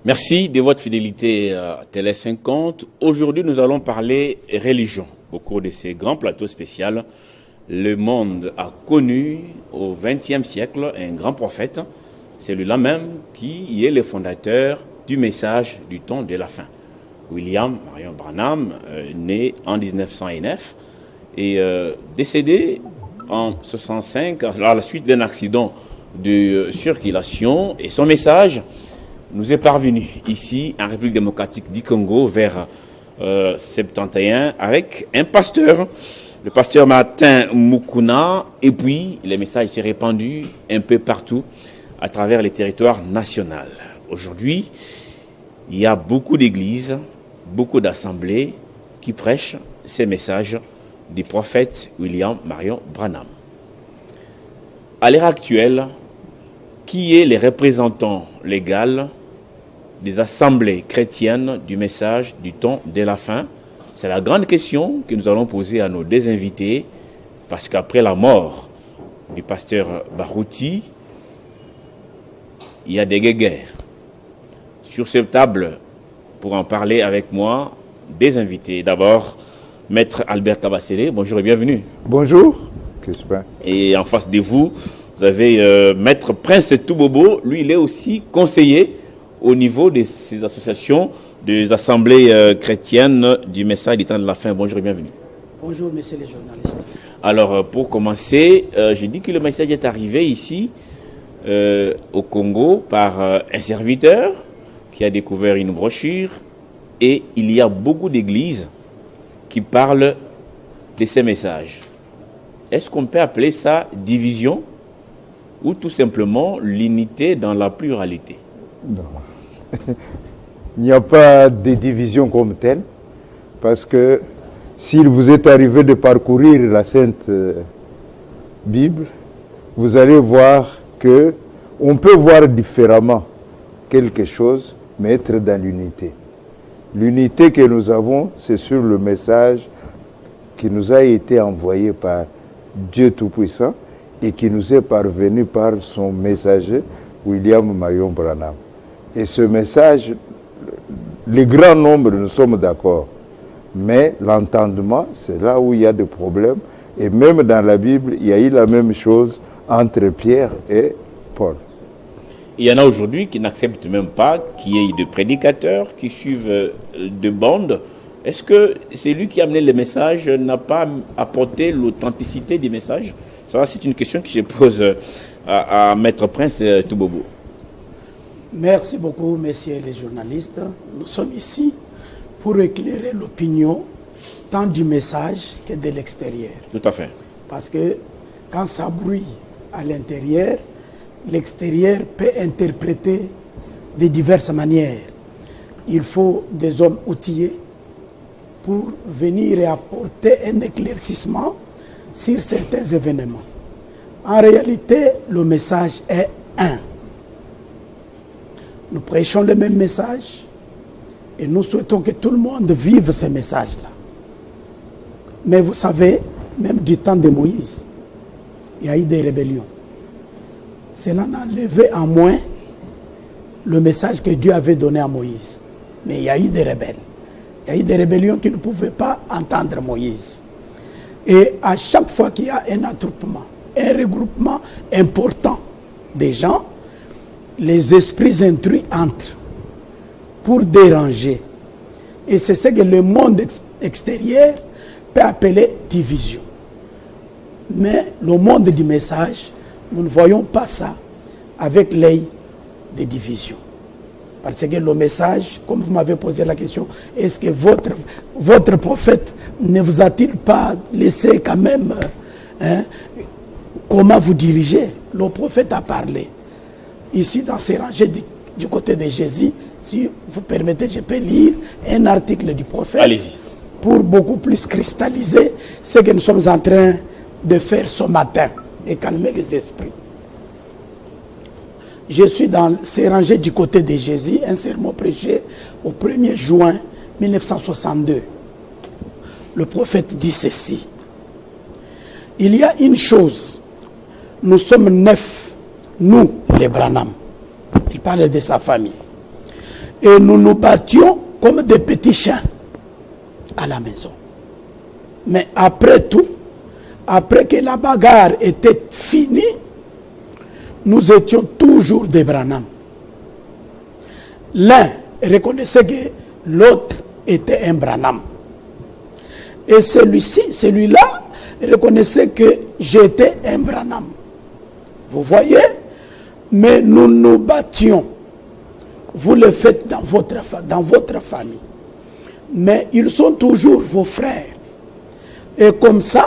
Merci de votre fidélité à Télé 50. Aujourd'hui, nous allons parler religion. Au cours de ces grands plateaux spéciaux, le monde a connu au XXe siècle un grand prophète, celui-là même qui est le fondateur du message du temps de la fin. William Marion Branham, né en 1909 et décédé en 65 à la suite d'un accident de circulation, et son message nous est parvenu ici en République démocratique du Congo vers 71 avec un pasteur, le pasteur Martin Mukuna, et puis les messages s'est répandu un peu partout à travers les territoires nationaux. Aujourd'hui, il y a beaucoup d'églises, beaucoup d'assemblées qui prêchent ces messages du prophète William Marion Branham. À l'heure actuelle, qui est le représentant légal des assemblées chrétiennes du message du temps de la fin? C'est la grande question que nous allons poser à nos deux invités, parce qu'après la mort du pasteur Barouti, il y a des guéguerres. Sur cette table, pour en parler avec moi, des invités. D'abord, Maître Albert Kabasele, bonjour et bienvenue. Bonjour. Et en face de vous, vous avez Maître Prince Toubobo, lui il est aussi conseiller au niveau de ces associations, des assemblées chrétiennes du message du temps de la fin. Bonjour et bienvenue. Bonjour, messieurs les journalistes. Alors, pour commencer, j'ai dit que le message est arrivé ici, au Congo, par un serviteur qui a découvert une brochure, et il y a beaucoup d'églises qui parlent de ces messages. Est-ce qu'on peut appeler ça division ou tout simplement l'unité dans la pluralité? Non. Il n'y a pas de division comme telle, parce que s'il vous est arrivé de parcourir la Sainte Bible, vous allez voir que on peut voir différemment quelque chose, mais être dans l'unité. L'unité que nous avons, c'est sur le message qui nous a été envoyé par Dieu Tout-Puissant et qui nous est parvenu par son messager, William Marion Branham. Et ce message, le grand nombre, nous sommes d'accord. Mais l'entendement, c'est là où il y a des problèmes. Et même dans la Bible, il y a eu la même chose entre Pierre et Paul. Il y en a aujourd'hui qui n'acceptent même pas qu'il y ait de prédicateurs qui suivent de bandes. Est-ce que celui qui a amené le message n'a pas apporté l'authenticité du message? Ça, c'est une question que je pose à Maître Prince Toubobo. Merci beaucoup, messieurs les journalistes. Nous sommes ici pour éclairer l'opinion tant du message que de l'extérieur. Tout à fait. Parce que quand ça bruit à l'intérieur, l'extérieur peut interpréter de diverses manières. Il faut des hommes outillés pour venir et apporter un éclaircissement sur certains événements. En réalité, le message est un. Nous prêchons le même message et nous souhaitons que tout le monde vive ce message-là. Mais vous savez, même du temps de Moïse, il y a eu des rébellions. Cela n'a enlevé en moins le message que Dieu avait donné à Moïse. Mais il y a eu des rebelles. Il y a eu des rébellions qui ne pouvaient pas entendre Moïse. Et à chaque fois qu'il y a un attroupement, un regroupement important des gens, les esprits intrus entrent pour déranger. Et c'est ce que le monde extérieur peut appeler division. Mais le monde du message, nous ne voyons pas ça avec l'œil de division. Parce que le message, comme vous m'avez posé la question, est-ce que votre prophète ne vous a-t-il pas laissé quand même comment vous dirigez? Le prophète a parlé. Ici, dans ces rangées du côté de Jésus, si vous permettez, je peux lire un article du prophète. Allez-y. Pour beaucoup plus cristalliser ce que nous sommes en train de faire ce matin et calmer les esprits. Je suis dans ces rangées du côté de Jésus, un sermon prêché au 1er juin 1962. Le prophète dit ceci: il y a une chose, nous sommes 9, nous les Branham. Il parle de sa famille. Et nous nous battions comme des petits chiens à la maison. Mais après tout, après que la bagarre était finie, nous étions toujours des Branham. L'un reconnaissait que l'autre était un Branham. Et celui-là, reconnaissait que j'étais un Branham. Vous voyez? Mais nous nous battions. Vous le faites dans votre famille. Mais ils sont toujours vos frères. Et comme ça,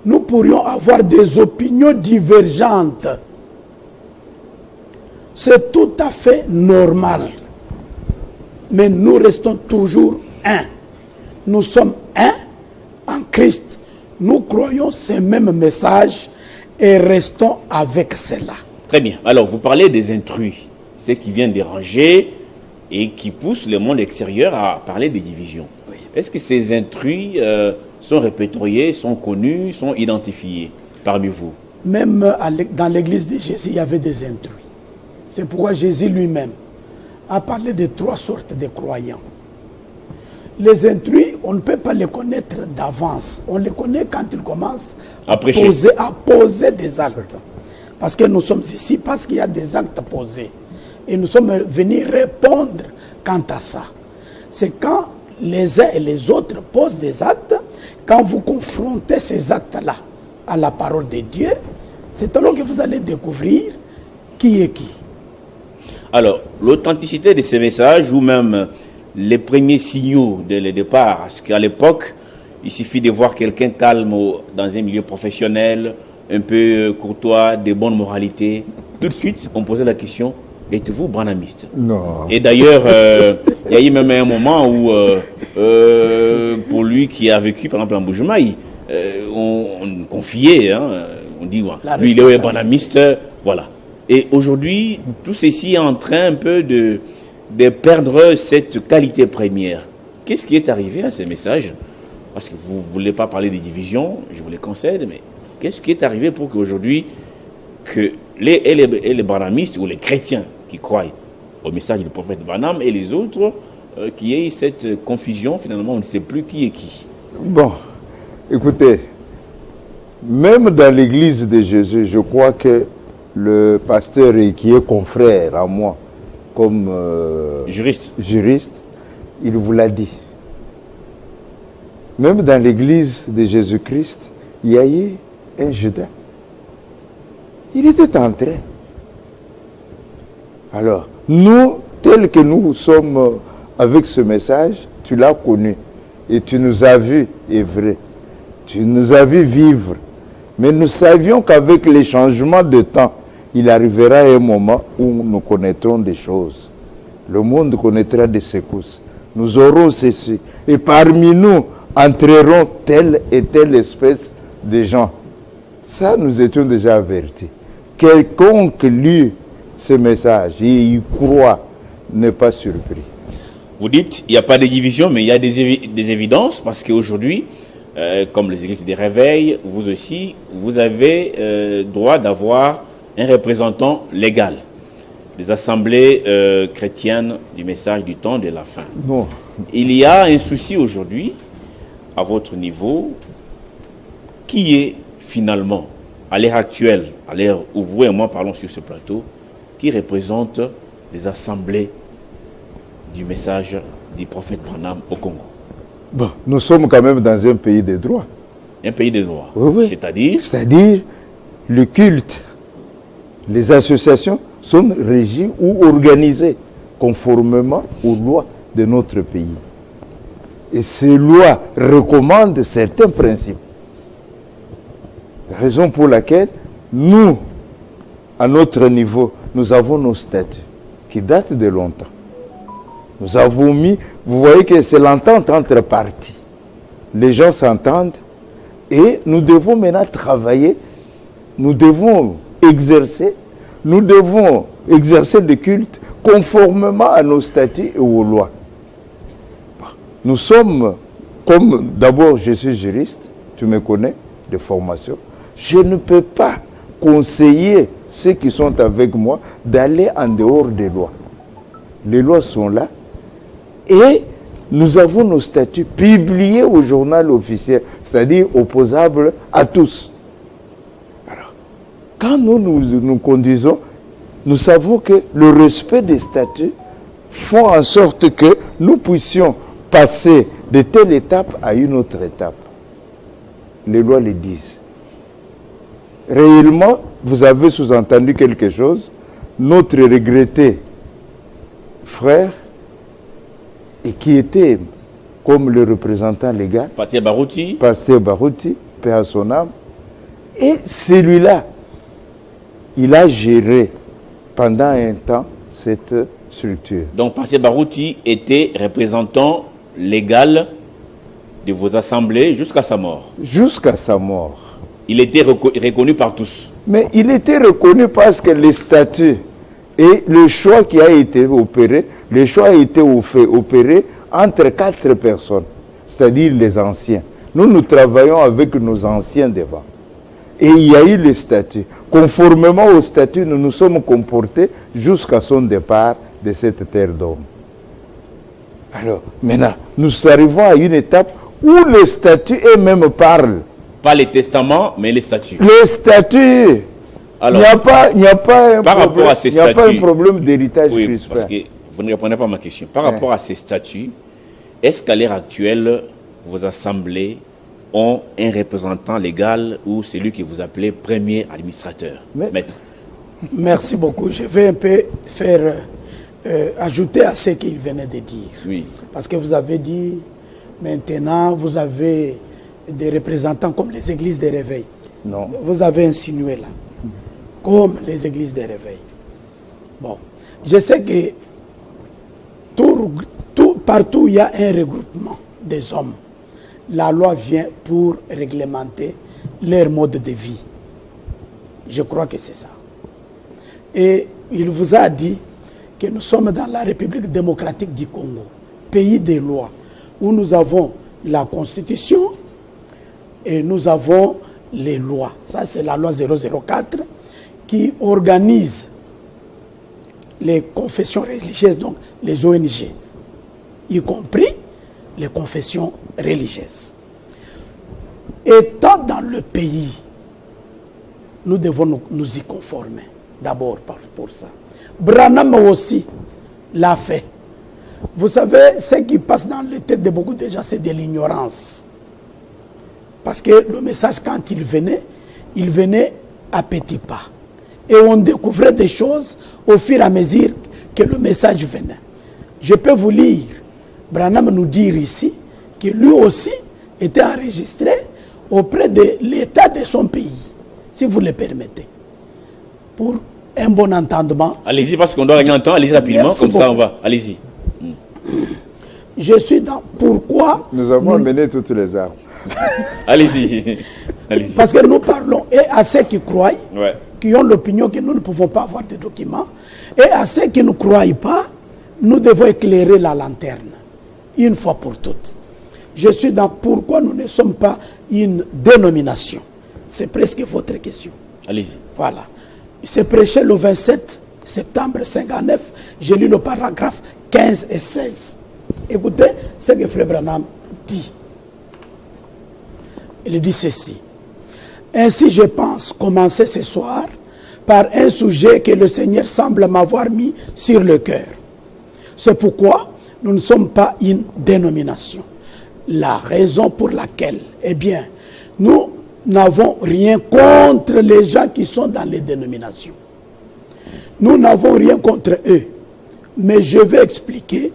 nous pourrions avoir des opinions divergentes. C'est tout à fait normal. Mais nous restons toujours un. Nous sommes un en Christ. Nous croyons ces mêmes messages et restons avec cela. Très bien. Alors, vous parlez des intrus, ceux qui viennent déranger et qui poussent le monde extérieur à parler des divisions. Oui. Est-ce que ces intrus sont répertoriés, sont connus, sont identifiés parmi vous? Même dans l'église de Jésus, il y avait des intrus. C'est pourquoi Jésus lui-même a parlé de 3 sortes de croyants. Les intrus, on ne peut pas les connaître d'avance. On les connaît quand ils commencent à poser des actes. Parce que nous sommes ici, parce qu'il y a des actes posés. Et nous sommes venus répondre quant à ça. C'est quand les uns et les autres posent des actes, quand vous confrontez ces actes-là à la parole de Dieu, c'est alors que vous allez découvrir qui est qui. Alors, l'authenticité de ces messages ou même les premiers signaux dès le départ, parce qu'à l'époque, il suffit de voir quelqu'un calme dans un milieu professionnel, un peu courtois, de bonne moralité. Tout de suite, on posait la question, êtes-vous branhamiste? Non. Et d'ailleurs, il y a eu même un moment où, pour lui qui a vécu, par exemple, en Bujumaï, on confiait, hein, on dit, lui il est branhamiste, voilà. Et aujourd'hui, tout ceci est en train un peu de perdre cette qualité première. Qu'est-ce qui est arrivé à ces messages? Parce que vous ne voulez pas parler des divisions, je vous les concède, mais qu'est-ce qui est arrivé pour qu'aujourd'hui, que les branhamistes ou les chrétiens qui croient au message du prophète Branham et les autres, qui aient cette confusion, finalement, on ne sait plus qui est qui? Bon, écoutez, même dans l'église de Jésus, je crois que le pasteur qui est confrère à moi, comme juriste, il vous l'a dit. Même dans l'église de Jésus-Christ, il y a eu un Judas. Il était entré. Alors, nous, tels que nous sommes avec ce message, tu l'as connu et tu nous as vus œuvrer. Tu nous as vus vivre. Mais nous savions qu'avec les changements de temps, il arrivera un moment où nous connaîtrons des choses. Le monde connaîtra des secousses. Nous aurons ceci. Et parmi nous, entreront telle et telle espèce de gens. Ça, nous étions déjà avertis. Quelconque lit ce message et y croit n'est pas surpris. Vous dites, il n'y a pas de division, mais il y a des évidences, parce qu'aujourd'hui, comme les églises des réveils, vous aussi, vous avez droit d'avoir un représentant légal des assemblées chrétiennes du message du temps de la fin. Non. Il y a un souci aujourd'hui, à votre niveau, qui est finalement, à l'ère actuelle, à l'ère où vous et moi parlons sur ce plateau, qui représente les assemblées du message du prophète Branham au Congo? Bon, nous sommes quand même dans un pays de droit. Un pays de droit. Oui, oui. C'est-à-dire le culte, les associations sont régies ou organisées conformément aux lois de notre pays. Et ces lois recommandent certains principes. Raison pour laquelle nous, à notre niveau, nous avons nos statuts qui datent de longtemps. Nous avons mis, vous voyez que c'est l'entente entre partis. Les gens s'entendent et nous devons maintenant travailler, nous devons exercer le culte conformément à nos statuts et aux lois. Nous sommes, comme d'abord je suis juriste, tu me connais, de formation, je ne peux pas conseiller ceux qui sont avec moi d'aller en dehors des lois. Les lois sont là Et nous avons nos statuts publiés au journal officiel, c'est-à-dire opposables à tous. Alors, quand nous conduisons, nous savons que le respect des statuts font en sorte que nous puissions passer de telle étape à une autre étape. Les lois le disent. Réellement, vous avez sous-entendu quelque chose. Notre regretté frère, et qui était comme le représentant légal, Pasteur Barouti, paix à son âme, et celui-là, il a géré pendant un temps cette structure. donc Pasteur Barouti était représentant légal de vos assemblées jusqu'à sa mort. Jusqu'à sa mort. Il était reconnu par tous. Mais il était reconnu parce que les statuts et le choix qui a été opéré, le choix a été opéré entre 4 personnes, c'est-à-dire les anciens. Nous travaillons avec nos anciens devant. Et il y a eu les statuts. Conformément aux statuts, nous nous sommes comportés jusqu'à son départ de cette terre d'homme. Alors, maintenant, nous arrivons à une étape où les statuts eux-mêmes parlent. Pas les testaments, mais les statuts. Les statuts. Alors, il n'y a pas un problème d'héritage crispin. Parce que vous ne répondez pas à ma question. Par rapport à ces statuts, est-ce qu'à l'heure actuelle, vos assemblées ont un représentant légal ou celui que vous appelez premier administrateur, maître? Merci beaucoup. Je vais un peu faire ajouter à ce qu'il venait de dire. Oui. Parce que vous avez dit, maintenant, vous avez des représentants comme les églises de réveil. Non. Vous avez insinué là. Comme les églises de réveil. Bon. Je sais que partout où il y a un regroupement des hommes, la loi vient pour réglementer leur mode de vie. Je crois que c'est ça. Et il vous a dit que nous sommes dans la République démocratique du Congo, pays des lois, où nous avons la Constitution et nous avons les lois. Ça, c'est la loi 004 qui organise les confessions religieuses, donc les ONG, y compris les confessions religieuses. Étant dans le pays, nous devons nous y conformer, d'abord pour ça. Branham aussi l'a fait. Vous savez, ce qui passe dans les têtes de beaucoup de gens, c'est de l'ignorance. Parce que le message, quand il venait à petits pas. Et on découvrait des choses au fur et à mesure que le message venait. Je peux vous lire, Branham nous dire ici, que lui aussi était enregistré auprès de l'État de son pays, si vous le permettez, pour un bon entendement. Allez-y, parce qu'on doit gagner un temps, allez-y rapidement, Merci comme beaucoup. ça on va. Allez-y. Je suis dans... Pourquoi nous avons amené toutes les armes. Allez-y. Allez-y. Parce que nous parlons et à ceux qui croient, Ouais. qui ont l'opinion que nous ne pouvons pas avoir de documents, et à ceux qui ne croient pas, nous devons éclairer la lanterne, une fois pour toutes. Je suis dans pourquoi nous ne sommes pas une dénomination. C'est presque votre question. Allez-y. Voilà. C'est prêché le 27 septembre 59. J'ai lu le paragraphe 15 et 16. Écoutez ce que Frère Branham dit. Il dit ceci. Ainsi, je pense commencer ce soir par un sujet que le Seigneur semble m'avoir mis sur le cœur. C'est pourquoi nous ne sommes pas une dénomination. La raison pour laquelle, eh bien, nous n'avons rien contre les gens qui sont dans les dénominations. Nous n'avons rien contre eux. Mais je vais expliquer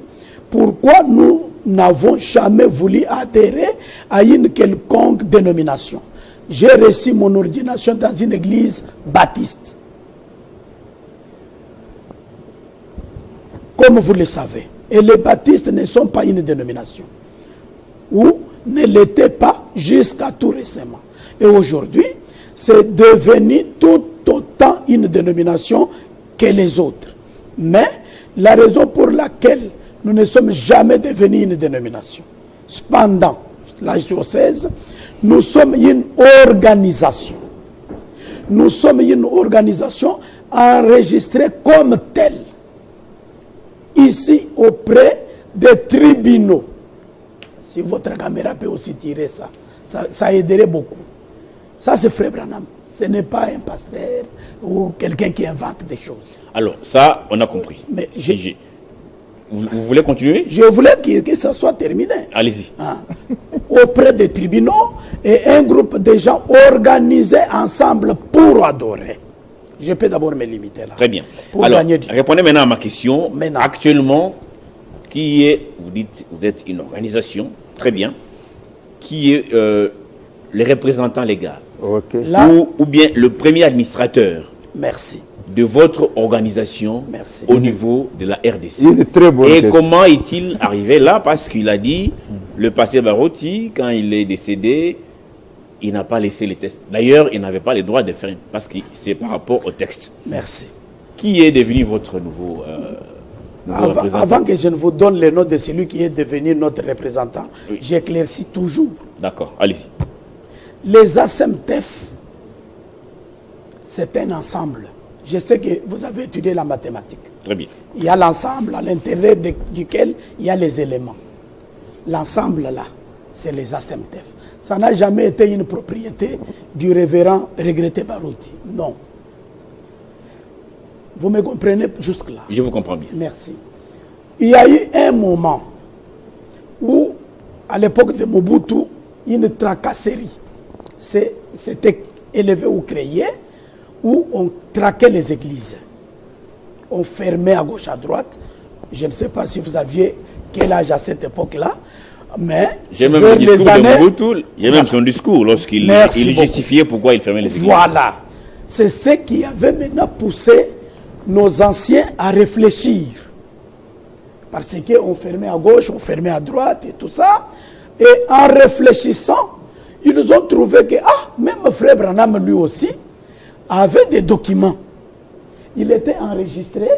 pourquoi nous n'avons jamais voulu adhérer à une quelconque dénomination. J'ai reçu mon ordination dans une église baptiste. Comme vous le savez. Et les baptistes ne sont pas une dénomination. Ou ne l'étaient pas jusqu'à tout récemment. Et aujourd'hui, c'est devenu tout autant une dénomination que les autres. Mais la raison pour laquelle nous ne sommes jamais devenus une dénomination. Cependant, la diocèse, nous sommes une organisation. Nous sommes une organisation enregistrée comme telle, ici auprès des tribunaux. Si votre caméra peut aussi tirer ça, ça aiderait beaucoup. Ça, c'est Frère Branham. Ce n'est pas un pasteur ou quelqu'un qui invente des choses. Alors, ça, on a compris. Mais vous voulez continuer? Je voulais que ça soit terminé. Allez-y. Auprès des tribunaux et un groupe de gens organisés ensemble pour adorer. Je peux d'abord me limiter là. Très bien. Pour alors, gagner du temps. répondez maintenant à ma question. Maintenant. Actuellement, qui est, vous dites, vous êtes une organisation, très bien, qui est le représentant légal Ok. Là, ou bien le premier administrateur merci. de votre organisation Merci. au niveau de la RDC. Une très bonne Et question. comment est-il arrivé là? Parce qu'il a dit, le pasteur Barotti, quand il est décédé, il n'a pas laissé les tests. D'ailleurs, il n'avait pas le droit de faire, parce que c'est par rapport au texte. Merci. Qui est devenu votre nouveau représentant? Avant que je ne vous donne le nom de celui qui est devenu notre représentant, Oui. j'éclaircis toujours. D'accord, allez-y. Les ASEMTEF, c'est un ensemble. Je sais que vous avez étudié la mathématique. Très bien. Il y a l'ensemble à l'intérieur duquel il y a les éléments. L'ensemble là, c'est les ASEMTEF. Ça n'a jamais été une propriété du révérend regretté Barouti. Non. Vous me comprenez jusque-là? Je vous comprends bien. Merci. Il y a eu un moment où, à l'époque de Mobutu, une tracasserie s'était élevée ou créée, où on traquait les églises. On fermait à gauche, à droite. Je ne sais pas si vous aviez quel âge à cette époque-là, mais J'ai même vers le discours les années... de Mobutu, j'ai même son discours lorsqu'il Merci beaucoup. justifiait pourquoi il fermait les églises. Voilà. C'est ce qui avait maintenant poussé nos anciens à réfléchir. Parce qu'on fermait à gauche, on fermait à droite et tout ça. Et en réfléchissant, ils ont trouvé que, même Frère Branham lui aussi, avait des documents. Il était enregistré,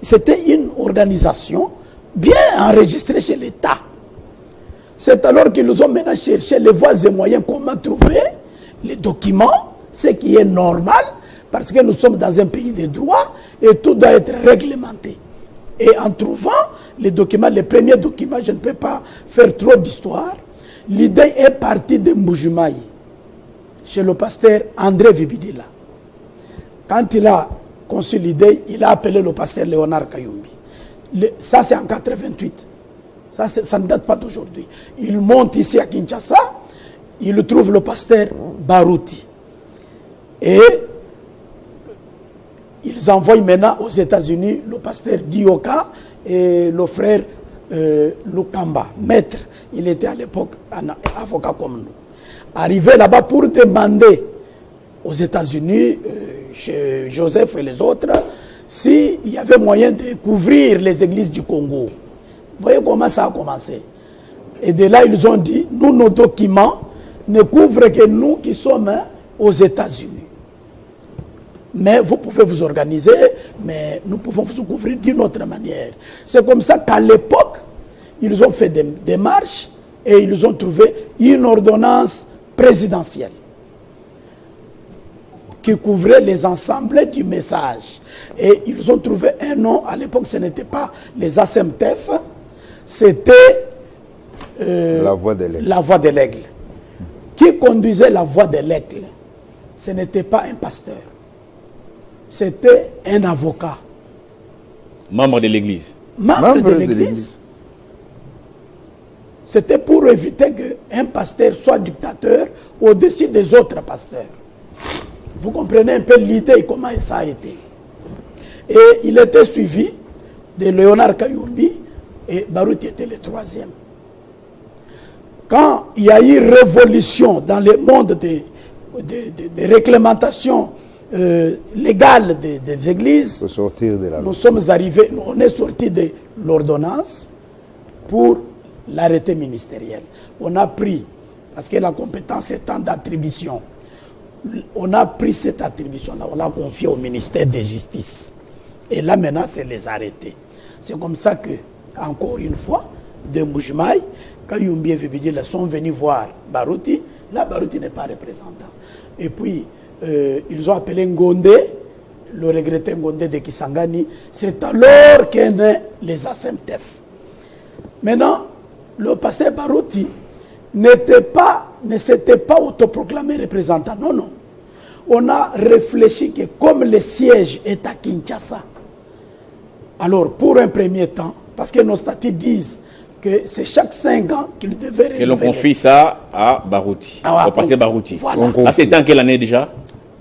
c'était une organisation bien enregistrée chez l'État. C'est alors qu'ils ont maintenant cherché les voies et moyens, comment trouver les documents, ce qui est normal, parce que nous sommes dans un pays de droit et tout doit être réglementé. Et en trouvant les documents, les premiers documents, je ne peux pas faire trop d'histoire, l'idée est partie de Mbujumaï, chez le pasteur André Vibidila. Quand il a conçu l'idée, il a appelé le pasteur Léonard Kayumbi. Ça, c'est en 88. Ça ne date pas d'aujourd'hui. Il monte ici à Kinshasa, il trouve le pasteur Barouti. Et ils envoient maintenant aux États-Unis le pasteur Dioka et le frère Lukamba, maître. Il était à l'époque un avocat comme nous. Arrivé là-bas pour demander aux États-Unis, chez Joseph et les autres, s'il y avait moyen de couvrir les églises du Congo. Vous voyez comment ça a commencé. Et de là, ils ont dit, nous, nos documents ne couvrent que nous qui sommes aux États-Unis. Mais vous pouvez vous organiser, mais nous pouvons vous couvrir d'une autre manière. C'est comme ça qu'à l'époque, ils ont fait des démarches et ils ont trouvé une ordonnance présidentielle qui couvrait les ensembles du message. Et ils ont trouvé un nom, à l'époque ce n'était pas les ASEMTEF, c'était la voix de l'aigle. La voix de l'aigle. Qui conduisait la voix de l'aigle? Ce n'était pas un pasteur. C'était un avocat. Membre de l'église. Membre de l'église. C'était pour éviter qu'un pasteur soit dictateur au-dessus des autres pasteurs. Vous comprenez un peu l'idée et comment ça a été. Et il était suivi de Léonard Kayumbi et Barouti était le troisième. Quand il y a eu révolution dans le monde de réglementation légale des églises, nous sommes arrivés, on est sorti de l'ordonnance pour l'arrêté ministériel. On a pris, parce que la compétence étant d'attribution, on a pris cette attribution-là, on l'a confiée au ministère de Justice. Et là maintenant, c'est les arrêtés. C'est comme ça que, encore une fois, de Mbujumaï, quand Yumbi et Vibidila sont venus voir Barouti, là Barouti n'est pas représentant. Et puis, ils ont appelé Ngondé, le regretté Ngondé de Kisangani. C'est alors qu'est né les ASEMTEF. Maintenant, le pasteur Barouti ne s'était pas autoproclamé représentant. Non, non. On a réfléchi que comme le siège est à Kinshasa, alors pour un premier temps, parce que nos statuts disent que c'est chaque 5 ans qu'il devait renouveler. Et l'on confie ça à Barouti, au pasteur Barouti. Voilà. Là, c'était en quelle année déjà?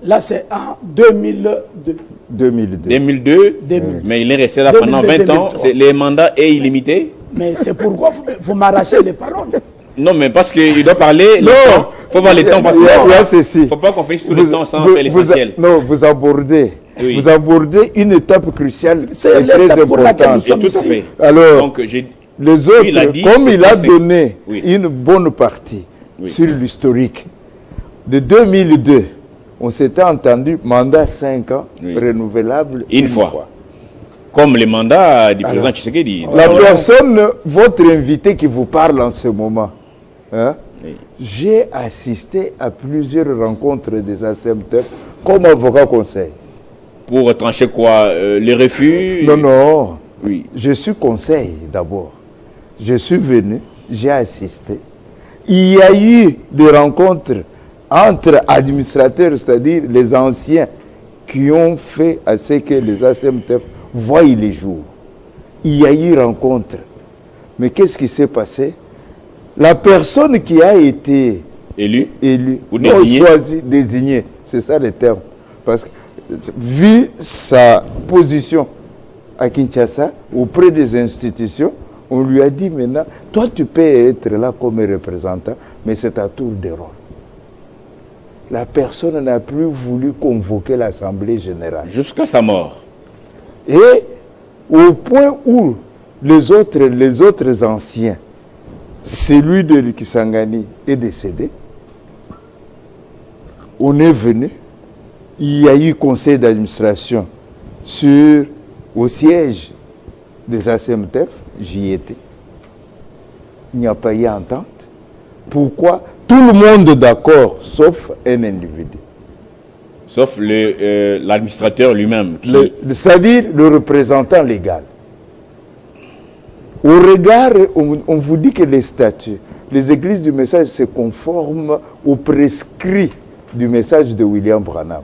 Là, c'est en 2002. 2002. Mais il est resté là pendant 20 ans. Les mandats est illimité. Mais c'est pourquoi vous m'arrachez les paroles. Non, mais parce qu'il doit parler. Il faut voir le temps. Parce qu'il ne faut pas qu'on finisse tout le temps sans faire l'essentiel. Non, vous abordez une étape cruciale et très importante. Tout à fait. Alors, donc, les autres, comme il a donné une bonne partie sur l'historique, de 2002, on s'était entendu, mandat 5 ans, renouvelable une fois. Comme les mandats du président Tshisekedi. La personne, votre invité qui vous parle en ce moment, hein, j'ai assisté à plusieurs rencontres des ACMTF comme avocat conseil. Pour trancher quoi? Les refus? Non. Oui. Je suis conseil d'abord. Je suis venu, j'ai assisté. Il y a eu des rencontres entre administrateurs, c'est-à-dire les anciens, qui ont fait à ce que les ACMTF voient les jours. Il y a eu rencontre. Mais qu'est-ce qui s'est passé? La personne qui a été élue ou désignée, c'est ça le terme. Parce que, vu sa position à Kinshasa, auprès des institutions, on lui a dit maintenant, toi tu peux être là comme représentant, mais c'est à tour de rôle. La personne n'a plus voulu convoquer l'Assemblée générale. Jusqu'à sa mort. Et au point où les autres anciens, celui de Kisangani est décédé, on est venu, il y a eu conseil d'administration au siège des ACMTF, j'y étais. Il n'y a pas eu entente. Pourquoi? Tout le monde d'accord, sauf un individu. Sauf l'administrateur lui-même. C'est-à-dire le représentant légal. Au regard, on vous dit que les statuts, les églises du message se conforment aux prescrits du message de William Branham.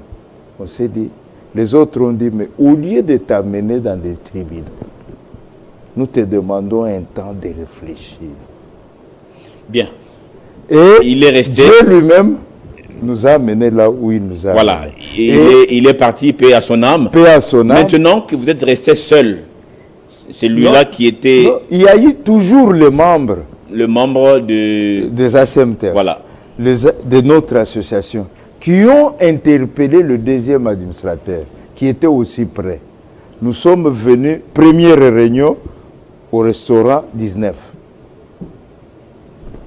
On s'est dit, les autres ont dit, mais au lieu de t'amener dans des tribunaux, nous te demandons un temps de réfléchir. Bien. Et il est resté. Dieu lui-même nous a amenés là où il nous a amenés. Voilà. Il est parti, paix à son âme. Paix à son âme. Maintenant que vous êtes resté seul, c'est lui-là qui était... Non, il y a eu toujours les membres. Le membre des ACMTF. Voilà. De notre association. Qui ont interpellé le deuxième administrateur, qui était aussi prêt. Nous sommes venus, première réunion, au restaurant 19.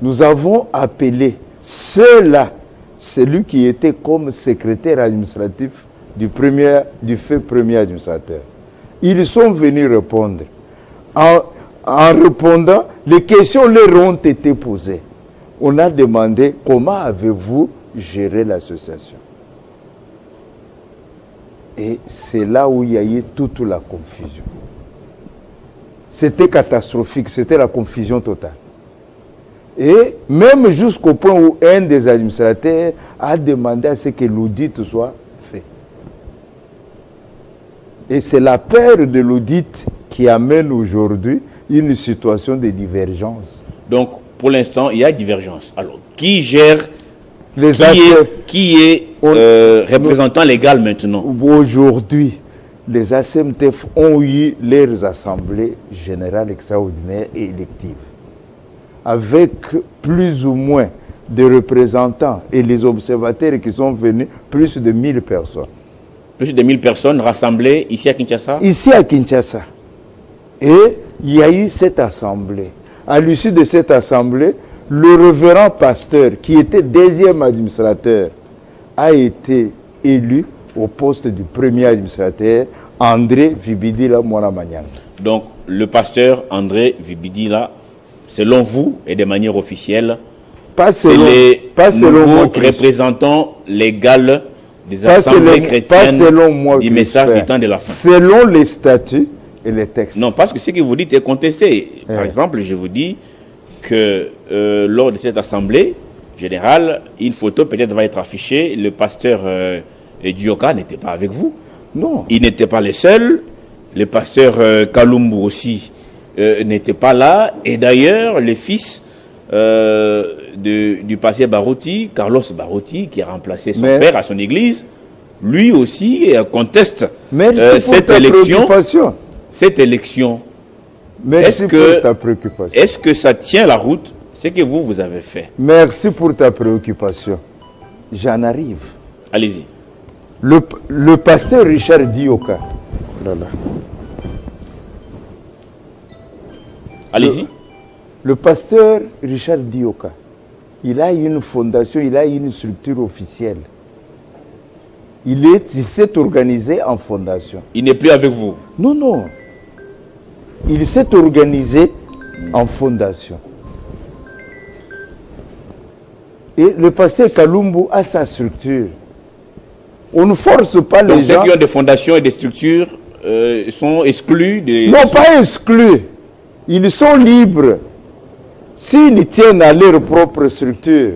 Nous avons appelé celui qui était comme secrétaire administratif du fait premier administrateur. Ils sont venus répondre. En répondant, les questions leur ont été posées. On a demandé comment avez-vous géré l'association. Et c'est là où il y a eu toute la confusion. C'était catastrophique, c'était la confusion totale. Et même jusqu'au point où un des administrateurs a demandé à ce que l'audit soit fait. Et c'est la peur de l'audit qui amène aujourd'hui une situation de divergence. Donc, pour l'instant, il y a divergence. Alors, qui gère, qui est représentant légal maintenant? Aujourd'hui, les ACMTF ont eu leurs assemblées générales extraordinaires et électives, avec plus ou moins de représentants et les observateurs qui sont venus, plus de 1000 personnes. Plus de 1000 personnes rassemblées ici à Kinshasa? Ici à Kinshasa. Et il y a eu cette assemblée. À l'issue de cette assemblée, le révérend pasteur, qui était deuxième administrateur, a été élu au poste du premier administrateur, André Vibidila Mwanamanyang. Donc, le pasteur André Vibidila, selon vous, et de manière officielle, c'est les nouveaux représentants légaux des assemblées chrétiennes du message du temps de la fin. Selon les statuts et les textes. Non, parce que ce que vous dites est contesté. Par exemple, je vous dis que lors de cette assemblée générale, une photo peut-être va être affichée. Le pasteur Dioka n'était pas avec vous. Non. Il n'était pas le seul. Le pasteur Kalumbu aussi n'était pas là. Et d'ailleurs, le fils du pasteur Barouti, Carlos Barouti, qui a remplacé son père à son église, lui aussi conteste cette élection. Cette élection. Merci pour ta préoccupation. Est-ce que ça tient la route, ce que vous avez fait? Merci pour ta préoccupation. J'en arrive. Allez-y. Le pasteur Richard Dioka. Voilà. Allez-y. Le pasteur Richard Dioka, il a une fondation, il a une structure officielle. Il s'est organisé en fondation. Il n'est plus avec vous? Non, non. Il s'est organisé en fondation. Et le pasteur Kalumbu a sa structure. On ne force pas les gens. Ceux qui ont des fondations et des structures sont exclus des... Non, pas exclus. Ils sont libres. S'ils tiennent à leur propre structure,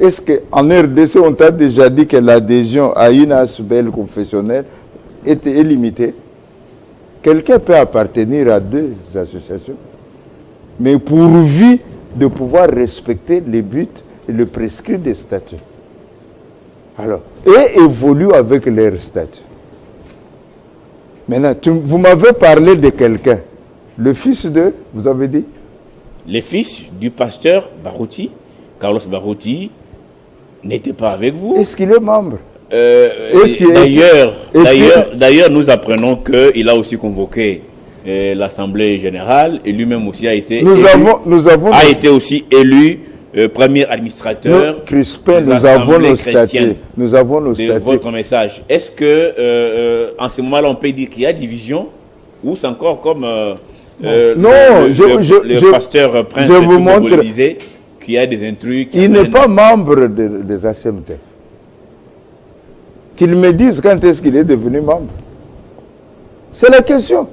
est-ce qu'en RDC, on t'a déjà dit que l'adhésion à une ASBL confessionnelle est limitée? Quelqu'un peut appartenir à 2 associations, mais pourvu de pouvoir respecter les buts et le prescrit des statuts. Alors, et évolue avec leurs statuts. Maintenant, vous m'avez parlé de quelqu'un. Le fils de, vous avez dit? Les fils du pasteur Barouti, Carlos Barouti, n'était pas avec vous. Est-ce qu'il est membre? D'ailleurs, nous apprenons qu'il a aussi convoqué l'Assemblée générale et lui-même aussi a été été aussi élu premier administrateur. Crispin, nous avons nos statuts. Nous avons nos statuts. Votre message. Est-ce que en ce moment-là, on peut dire qu'il y a division ou c'est encore comme le pasteur Prince de disait qu'il y a des intrus? Il n'est pas membre des ACMTF. Qu'il me dise quand est-ce qu'il est devenu membre. C'est la question.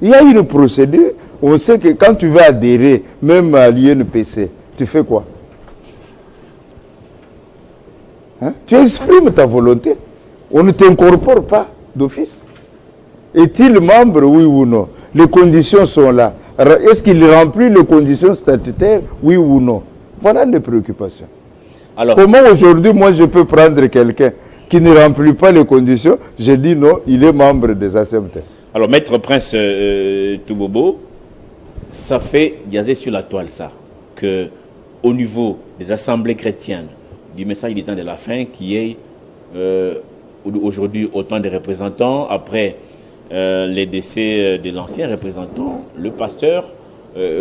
Il y a une procédure. On sait que quand tu veux adhérer, même à l'INPC, tu fais quoi? Hein? Tu exprimes ta volonté. On ne t'incorpore pas d'office. Est-il membre, oui ou non? Les conditions sont là. Est-ce qu'il remplit les conditions statutaires, oui ou non? Voilà les préoccupations. Alors, comment aujourd'hui, moi, je peux prendre quelqu'un qui ne remplit pas les conditions, je dis non, il est membre des ACMT. Alors, Maître Prince Toubobo, ça fait jaser sur la toile ça, que au niveau des assemblées chrétiennes, du message du temps de la fin, qui est aujourd'hui autant de représentants, après les décès de l'ancien représentant, le pasteur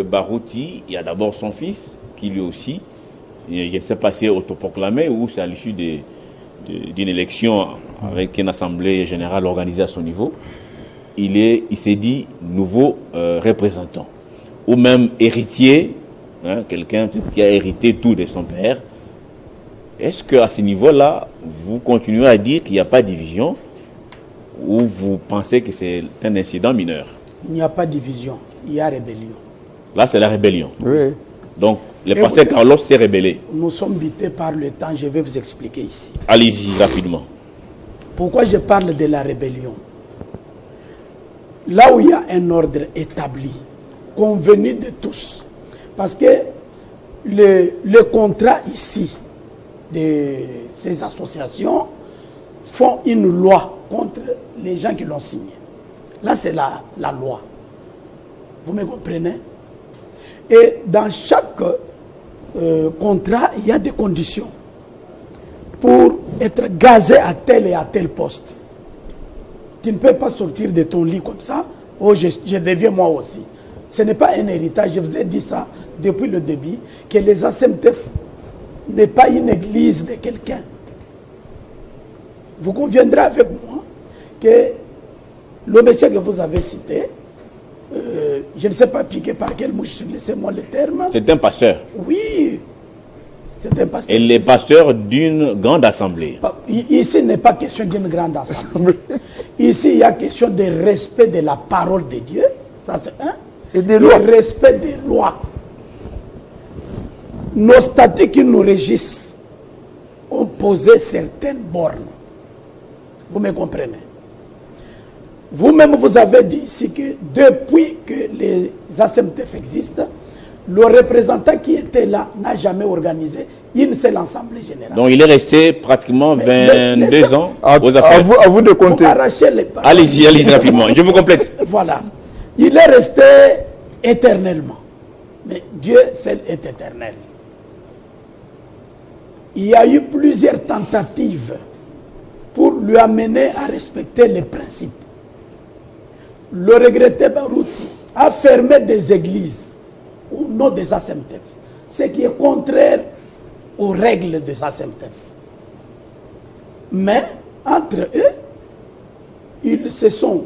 Barouti, il y a d'abord son fils, qui lui aussi, je ne sais pas si c'est autoproclamé ou c'est à l'issue d'une élection avec une assemblée générale organisée à son niveau, il s'est dit nouveau représentant, ou même héritier, hein, quelqu'un peut-être qui a hérité tout de son père. Est-ce qu'à ce niveau-là, vous continuez à dire qu'il n'y a pas de division ou vous pensez que c'est un incident mineur? Il n'y a pas de division, il y a rébellion. Là, c'est la rébellion. Oui. Donc, le pasteur Carlos s'est rébellé. Nous sommes bités par le temps, je vais vous expliquer ici. Allez-y rapidement. Pourquoi je parle de la rébellion? Là où il y a un ordre établi, convenu de tous, parce que le contrat ici de ces associations font une loi contre les gens qui l'ont signé. Là, c'est la loi. Vous me comprenez? Et dans chaque contrat, il y a des conditions pour être gazé à tel et à tel poste. Tu ne peux pas sortir de ton lit comme ça. Oh, je deviens moi aussi. Ce n'est pas un héritage. Je vous ai dit ça depuis le début, que les ACMTF n'est pas une église de quelqu'un. Vous conviendrez avec moi que le monsieur que vous avez cité, je ne sais pas piqué par quel mouche, laissez-moi le terme. C'est un pasteur. Oui, c'est un pasteur. Et les pasteurs d'une grande assemblée. Ici, il n'est pas question d'une grande assemblée. Ici, il y a question de respect de la parole de Dieu. Ça, c'est un. Et des lois. Le respect des lois. Nos statuts qui nous régissent ont posé certaines bornes. Vous me comprenez? Vous-même, vous avez dit ici que depuis que les ASEMTEF existent, le représentant qui était là n'a jamais organisé une seule assemblée générale. Donc il est resté pratiquement 22 ans aux affaires. À vous de compter. Allez-y rapidement, je vous complète. Voilà. Il est resté éternellement. Mais Dieu seul est éternel. Il y a eu plusieurs tentatives pour lui amener à respecter les principes. Le regretté Barouti a fermé des églises au nom des ASEMTEF, ce qui est contraire aux règles des ASEMTEF. Mais entre eux, ils se sont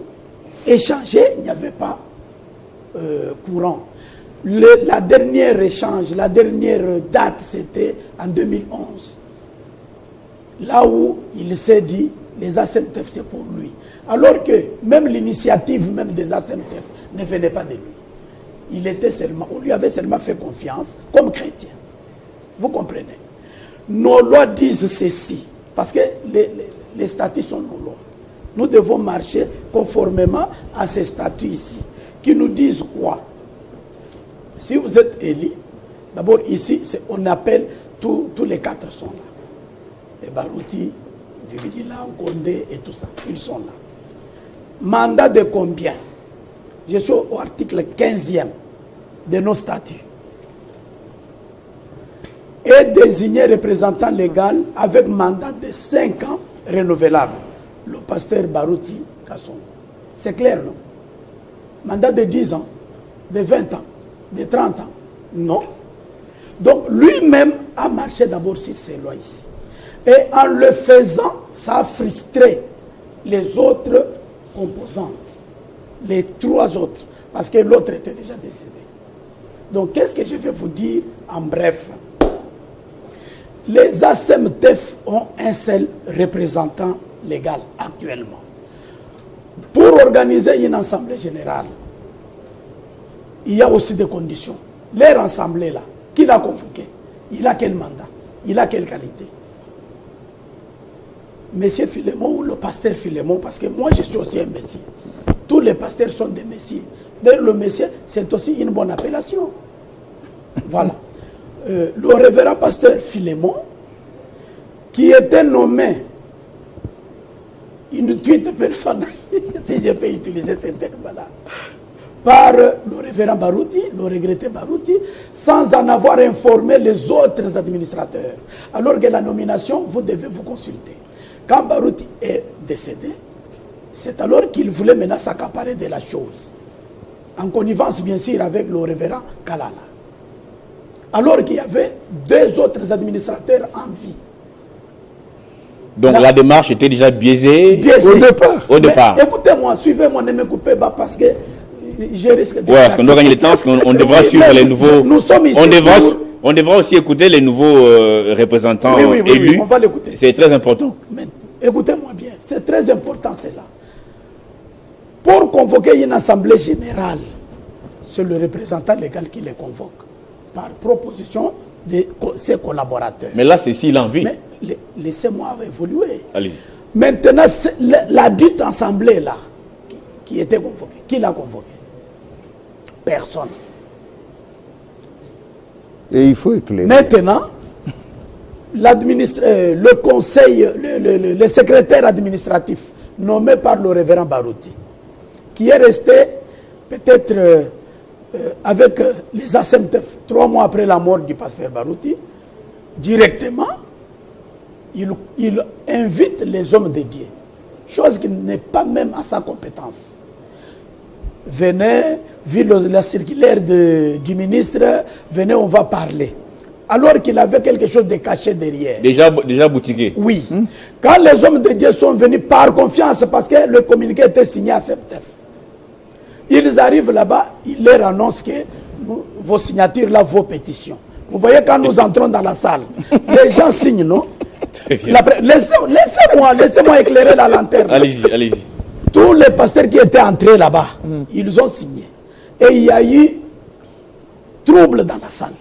échangés, il n'y avait pas courant. La dernière échange, la dernière date, c'était en 2011. Là où il s'est dit, les ASEMTEF, c'est pour lui. Alors que même l'initiative même des ASEMTEF ne venait pas de lui. Il était seulement, on lui avait seulement fait confiance comme chrétien. Vous comprenez? Nos lois disent ceci, parce que les statuts sont nos lois. Nous devons marcher conformément à ces statuts ici, qui nous disent quoi? Si vous êtes élu, d'abord ici, on appelle tous les quatre sont là. Les Barouti, Vibidila, Gondé et tout ça, ils sont là. Mandat de combien? Je suis au article 15e de nos statuts. Et désigné représentant légal avec mandat de 5 ans renouvelable. Le pasteur Barouti Kasson. C'est clair, non? Mandat de 10 ans, de 20 ans, de 30 ans. Non. Donc lui-même a marché d'abord sur ces lois ici. Et en le faisant, ça a frustré les autres composantes, les 3 autres, parce que l'autre était déjà décédé. Donc qu'est-ce que je vais vous dire en bref? Les ASEMTEF ont un seul représentant légal actuellement. Pour organiser une assemblée générale, il y a aussi des conditions. Leur assemblée là, qui l'a convoqué? Il a quel mandat? Il a quelle qualité? Monsieur Philémon ou le pasteur Philémon, parce que moi je suis aussi un messie. Tous les pasteurs sont des messies. D'ailleurs, le messie, c'est aussi une bonne appellation. Voilà. Le révérend pasteur Philémon, qui était nommé une tweet personne, si je peux utiliser ce terme-là, par le révérend Barouti, le regretté Barouti, sans en avoir informé les autres administrateurs. Alors que la nomination, vous devez vous consulter. Quand Barouti est décédé, c'est alors qu'il voulait maintenant s'accaparer de la chose. En connivence, bien sûr, avec le révérend Kalala. Alors qu'il y avait 2 autres administrateurs en vie. Donc la démarche était déjà biaisée au départ. Écoutez-moi, suivez-moi, ne me coupez pas parce que je risque de... Oui, parce qu'on doit gagner le temps, parce qu'on devra suivre les nouveaux... Nous sommes ici on devra aussi écouter les nouveaux représentants élus. Oui, on va l'écouter. C'est très important. Mais écoutez-moi bien, c'est très important cela. Pour convoquer une assemblée générale, c'est le représentant légal qui les convoque, par proposition de ses collaborateurs. Mais là, c'est s'il a envie. Mais laissez-moi évoluer. Allez-y. Maintenant, la dite assemblée là, qui était convoquée, qui l'a convoquée? Personne. Et il faut éclairer. Maintenant, le conseil, le secrétaire administratif nommé par le révérend Barouti, qui est resté peut-être avec les ASEMTEF 3 mois après la mort du pasteur Barouti, directement, il invite les hommes de Dieu, chose qui n'est pas même à sa compétence. Venez, vu la circulaire du ministre, venez, on va parler. Alors qu'il avait quelque chose de caché derrière. Déjà boutiqué. Oui. Quand les hommes de Dieu sont venus par confiance, parce que le communiqué était signé à SEMTEF, ils arrivent là-bas, ils leur annoncent que vos signatures là, vos pétitions. Vous voyez quand nous entrons dans la salle, les gens signent, non? Très bien. Laissez-moi éclairer la lanterne. Allez-y, allez-y. Tous les pasteurs qui étaient entrés là-bas, ils ont signé. Et il y a eu trouble dans la salle.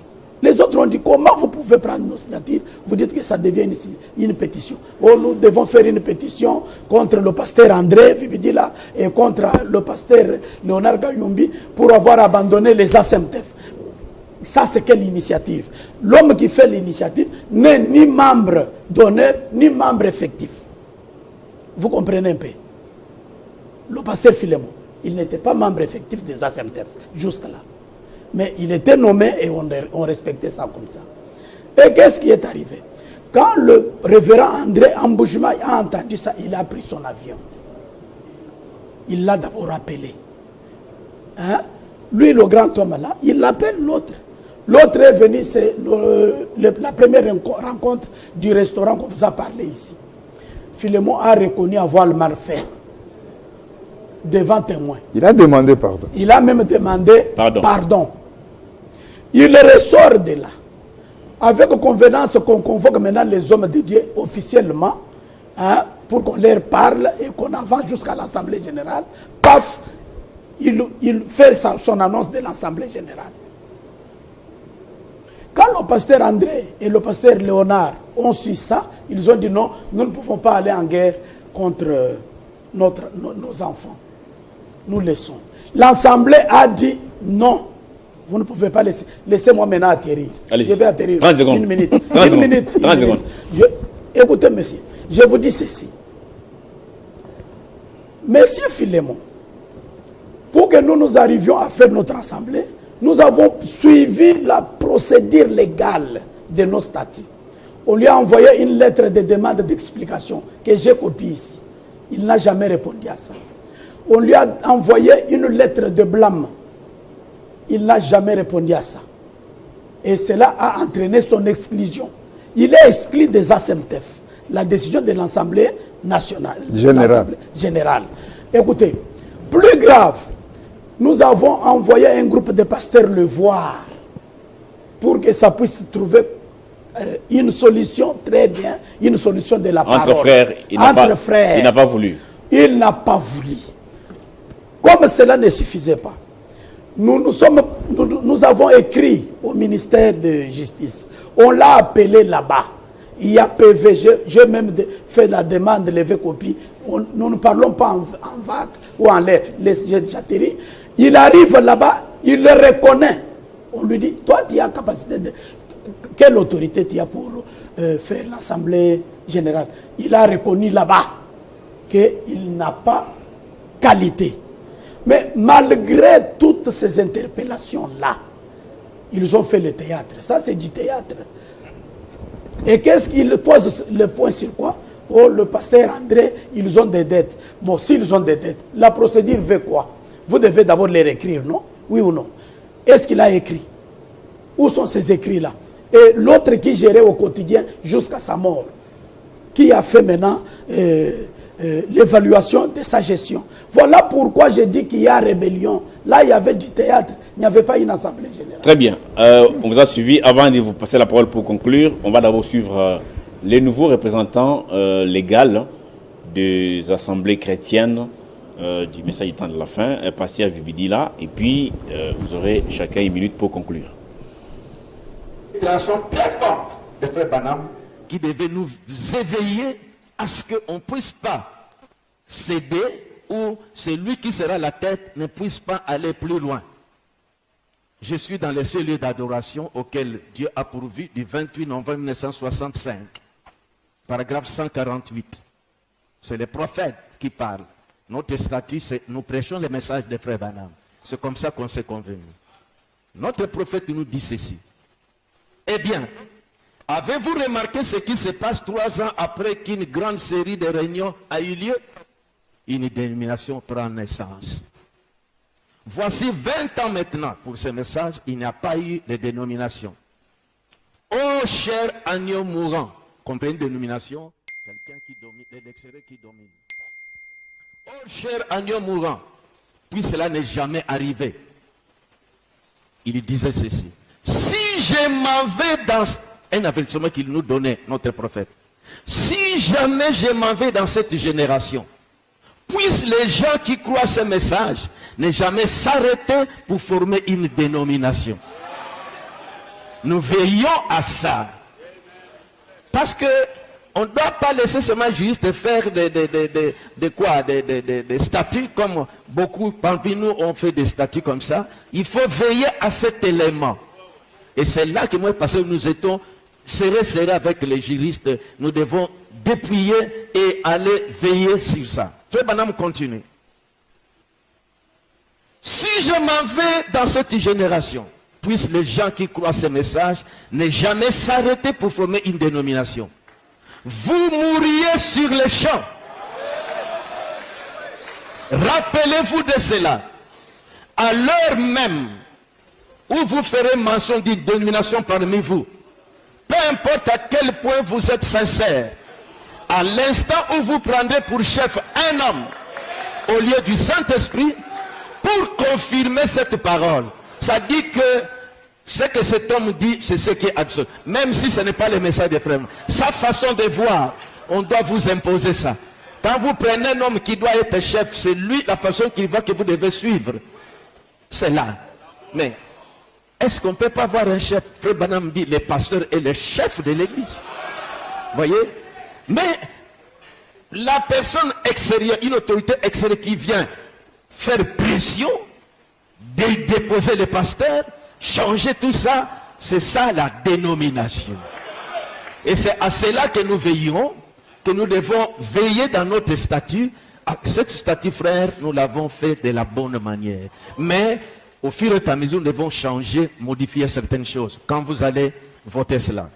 Les autres ont dit, comment vous pouvez prendre nos signatures? Vous dites que ça devient une pétition. Oh, nous devons faire une pétition contre le pasteur André Vibidila et contre le pasteur Léonard Gayumbi pour avoir abandonné les ASMTF. Ça, c'est quelle initiative? L'homme qui fait l'initiative n'est ni membre d'honneur, ni membre effectif. Vous comprenez un peu? Le pasteur Philémon, il n'était pas membre effectif des ASMTF jusque-là. Mais il était nommé et on respectait ça comme ça. Et qu'est-ce qui est arrivé? Quand le révérend André Amboujma a entendu ça, il a pris son avion. Il l'a d'abord appelé. Hein? Lui, le grand homme là, il l'appelle l'autre. L'autre est venu, c'est la première rencontre du restaurant qu'on vous a parlé ici. Philémon a reconnu avoir le mal fait. Devant témoin. Il a demandé pardon. Il a même demandé pardon. Il ressort de là. Avec convenance qu'on convoque maintenant les hommes de Dieu officiellement, hein, pour qu'on leur parle et qu'on avance jusqu'à l'Assemblée générale. Paf, il fait son annonce de l'Assemblée générale. Quand le pasteur André et le pasteur Léonard ont su ça, ils ont dit non, nous ne pouvons pas aller en guerre contre nos enfants. Nous laissons. L'Assemblée a dit non, vous ne pouvez pas laisser. Laissez-moi maintenant atterrir. Je vais atterrir. 30 secondes. Une minute. 30 une minute. Écoutez, monsieur, je vous dis ceci. Monsieur Philémon, pour que nous arrivions à faire notre assemblée, nous avons suivi la procédure légale de nos statuts. On lui a envoyé une lettre de demande d'explication que j'ai copiée ici. Il n'a jamais répondu à ça. On lui a envoyé une lettre de blâme. Il n'a jamais répondu à ça. Et cela a entraîné son exclusion. Il est exclu des ASMTF. La décision de l'Assemblée nationale. Générale. Écoutez, plus grave, nous avons envoyé un groupe de pasteurs le voir pour que ça puisse trouver une solution très bien, une solution de la parole. Entre frères, il n'a pas voulu. Il n'a pas voulu. Comme cela ne suffisait pas, nous avons écrit au ministère de Justice. On l'a appelé là-bas. Il y a PV, j'ai même fait la demande de lever copie. Nous ne parlons pas en vague ou en l'air. J'atterris. Il arrive là-bas, il le reconnaît. On lui dit, toi tu as capacité de... Quelle autorité tu as pour faire l'Assemblée générale? Il a reconnu là-bas qu'il n'a pas qualité. Mais malgré toutes ces interpellations-là, ils ont fait le théâtre. Ça, c'est du théâtre. Et qu'est-ce qu'ils posent le point sur quoi? Oh, le pasteur André, ils ont des dettes. Bon, s'ils ont des dettes, la procédure veut quoi? Vous devez d'abord les réécrire, non? Oui ou non? Est-ce qu'il a écrit? Où sont ces écrits-là? Et l'autre qui gérait au quotidien jusqu'à sa mort, qui a fait maintenant l'évaluation de sa gestion. Voilà pourquoi je dis qu'il y a rébellion. Là, il y avait du théâtre, il n'y avait pas une assemblée générale. Très bien. On vous a suivi. Avant de vous passer la parole pour conclure, on va d'abord suivre les nouveaux représentants légaux des assemblées chrétiennes du message du temps de la fin, pasteur Vibidila, et puis vous aurez chacun une minute pour conclure. Déclaration très forte de Frère Branham qui devait nous éveiller à ce qu'on ne puisse pas céder ou celui qui sera la tête ne puisse pas aller plus loin. Je suis dans les seuls lieux d'adoration auxquels Dieu a pourvu du 28 novembre 1965. Paragraphe 148. C'est les prophètes qui parlent. Notre statut, c'est nous prêchons les messages des frères Branham. C'est comme ça qu'on s'est convenu. Notre prophète nous dit ceci. Eh bien, avez-vous remarqué ce qui se passe 3 ans après qu'une grande série de réunions a eu lieu? Une dénomination prend naissance. Voici 20 ans maintenant pour ce message, il n'y a pas eu de dénomination. Oh cher agneau mourant, comprenez une dénomination? Quelqu'un qui domine, l'extérieur qui domine. Oh cher agneau mourant, puis cela n'est jamais arrivé. Il disait ceci. Si je m'en vais dans un avertissement qu'il nous donnait, notre prophète. Si jamais je m'en vais dans cette génération, puissent les gens qui croient ce message ne jamais s'arrêter pour former une dénomination. Nous veillons à ça. Parce que on ne doit pas laisser seulement juste faire des statuts comme beaucoup parmi nous ont fait des statuts comme ça. Il faut veiller à cet élément. Et c'est là que moi, parce que nous étions serrés avec les juristes, nous devons dépouiller et aller veiller sur ça. Frère Branham continue. Si je m'en vais dans cette génération, puissent les gens qui croient ce message ne jamais s'arrêter pour former une dénomination. Vous mourriez sur les champs. Rappelez-vous de cela. À l'heure même où vous ferez mention d'une dénomination parmi vous, peu importe à quel point vous êtes sincère, à l'instant où vous prendrez pour chef un homme au lieu du Saint-Esprit pour confirmer cette parole, ça dit que ce que cet homme dit, c'est ce qui est absolu. Même si ce n'est pas le message des frères. Sa façon de voir, on doit vous imposer ça. Quand vous prenez un homme qui doit être chef, c'est lui la façon qu'il voit que vous devez suivre. C'est là. Mais est-ce qu'on ne peut pas voir un chef? Frère Branham dit, le pasteur est le chef de l'église. Voyez? Mais la personne extérieure, une autorité extérieure qui vient faire pression, déposer le pasteur, changer tout ça, c'est ça la dénomination. Et c'est à cela que nous veillerons, que nous devons veiller dans notre statut. Cette statut, frère, nous l'avons fait de la bonne manière. Mais au fur et à mesure, nous devons changer, modifier certaines choses. Quand vous allez voter cela.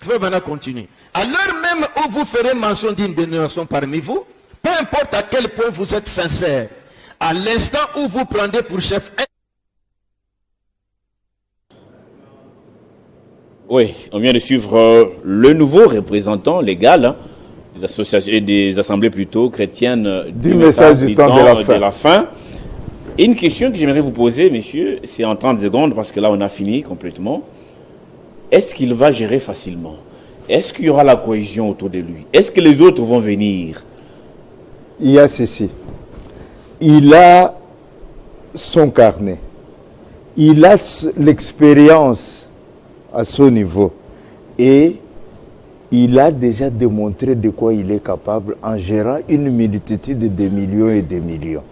Je vais maintenant continuer. À l'heure même où vous ferez mention d'une dénomination parmi vous, peu importe à quel point vous êtes sincère, à l'instant où vous prendrez pour chef. Oui, on vient de suivre le nouveau représentant légal des associations et des assemblées plutôt chrétiennes du message du temps de la fin. Et une question que j'aimerais vous poser, messieurs, c'est en 30 secondes parce que là on a fini complètement. Est-ce qu'il va gérer facilement? Est-ce qu'il y aura la cohésion autour de lui? Est-ce que les autres vont venir? Il y a ceci. Il a son carnet. Il a l'expérience à son niveau. Et il a déjà démontré de quoi il est capable en gérant une multitude de millions et de millions.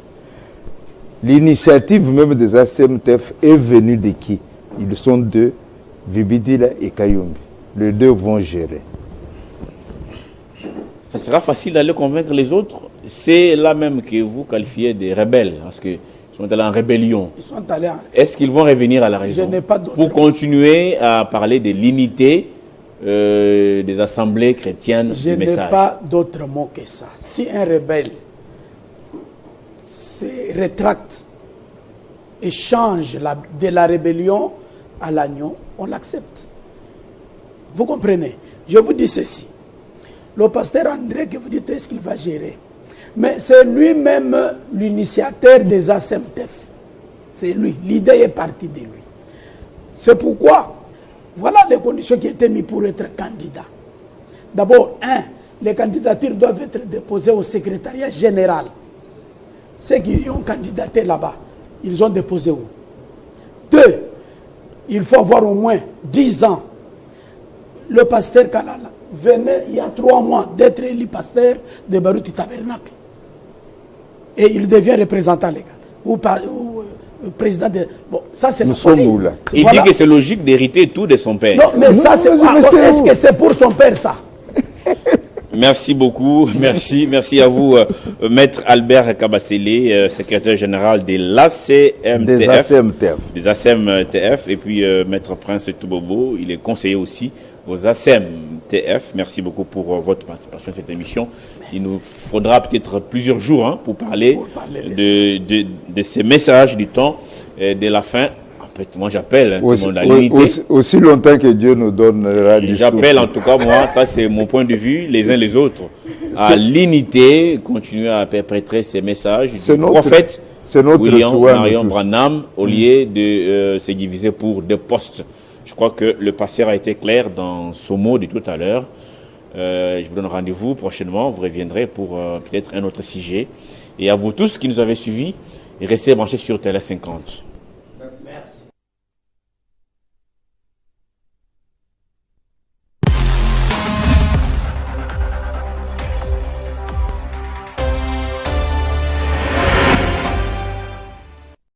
L'initiative même des ACMTF est venue de qui? Ils sont deux, Vibidila et Kayumbi. Les deux vont gérer. Ça sera facile d'aller convaincre les autres. C'est là même que vous qualifiez des rebelles, parce qu'ils sont allés en rébellion. Ils sont allés en... Est-ce qu'ils vont revenir à la raison? Je n'ai pas d'autre pour continuer à parler de l'unité des assemblées chrétiennes Je du message. n'ai pas d'autre mot que ça. Si un rebelle se rétracte et change de la rébellion à l'agneau, on l'accepte. Vous comprenez? Je vous dis ceci. Le pasteur André, que vous dites, est-ce qu'il va gérer? Mais c'est lui-même l'initiateur des ACMTF. C'est lui. L'idée est partie de lui. C'est pourquoi, voilà les conditions qui étaient mises pour être candidat. D'abord, les candidatures doivent être déposées au secrétariat général. Ceux qui ont candidaté là-bas, ils ont déposé où? 2, il faut avoir au moins 10 ans. Le pasteur Kalala venait il y a 3 mois d'être élu pasteur de Baruti Tabernacle. Et il devient représentant légal. Ou président de... Bon, ça c'est... Nous sommes où là? Il dit que c'est logique d'hériter tout de son père. Non, mais ça c'est... Est-ce que c'est pour son père ça? Merci beaucoup. Merci à vous, Maître Albert Kabasele, secrétaire général de l'ACMTF. Des ACMTF. Et puis, Maître Prince Toubobo, il est conseiller aussi aux ACMTF. Merci beaucoup pour votre participation à cette émission. Merci. Il nous faudra peut-être plusieurs jours pour parler de ces messages du temps de la fin. En fait, moi j'appelle tout le monde à l'unité. Aussi longtemps que Dieu nous donnera du souffle. J'appelle en tout cas, moi, ça c'est mon point de vue, les uns les autres, à l'unité, continuer à perpétrer ces messages du prophète William Marion Branham, au lieu de se diviser pour 2 postes. Je crois que le pasteur a été clair dans son mot de tout à l'heure. Je vous donne rendez-vous prochainement. Vous reviendrez pour peut-être un autre sujet. Et à vous tous qui nous avez suivis, restez branchés sur Télé 50.